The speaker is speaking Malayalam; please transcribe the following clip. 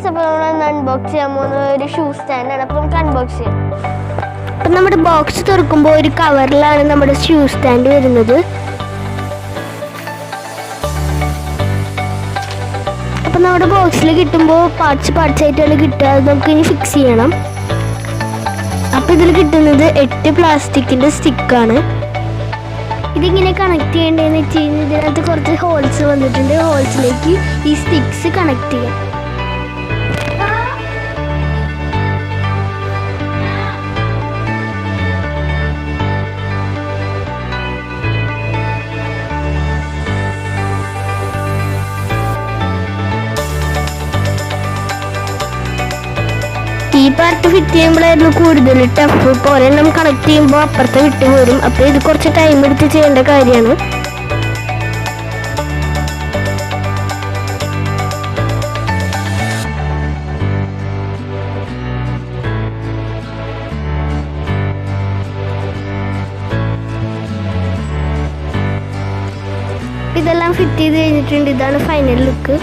ഗൈസ്, അപ്പോൾ നമ്മൾ അൺബോക്സ് ചെയ്യാൻ പോകുന്ന ഒരു ഷൂ സ്റ്റാൻഡാണ്. അപ്പോൾ നമുക്ക് അൺബോക്സ് ചെയ്യാം. അപ്പം നമ്മുടെ ബോക്സ് തുറക്കുമ്പോൾ ഒരു കവറിലാണ് നമ്മുടെ ഷൂ സ്റ്റാൻഡ് വരുന്നത്. അപ്പം നമ്മുടെ ബോക്സിൽ കിട്ടുമ്പോൾ പാർട്സ് ആയിട്ടാണ് കിട്ടുക. അത് നമുക്ക് ഇനി ഫിക്സ് ചെയ്യണം. അപ്പം ഇതിൽ കിട്ടുന്നത് 8 പ്ലാസ്റ്റിക്കിൻ്റെ സ്റ്റിക്കാണ്. ഇതിങ്ങനെ കണക്ട് ചെയ്യേണ്ടതെന്ന് വെച്ച് കഴിഞ്ഞാൽ ഇതിനകത്ത് കുറച്ച് ഹോൾസ് വന്നിട്ടുണ്ട്. ഹോൾസിലേക്ക് ഈ സ്റ്റിക്സ് കണക്ട് ചെയ്യാം. ഈ പാർട്ട് ഫിറ്റ് ചെയ്യുമ്പോഴായിരുന്നു കൂടുതൽ ടഫ്. പോലെ നമ്മൾ കണക്ട് ചെയ്യുമ്പോൾ അപ്പുറത്തെ വിട്ടു പോരും. അപ്പോൾ ഇത് കുറച്ച് ടൈം എടുത്ത് ചെയ്യേണ്ട കാര്യമാണ്. ഇതെല്ലാം ഫിറ്റ് ചെയ്ത് കഴിഞ്ഞിട്ടുണ്ട്. ഇതാണ് ഫൈനൽ ലുക്ക്.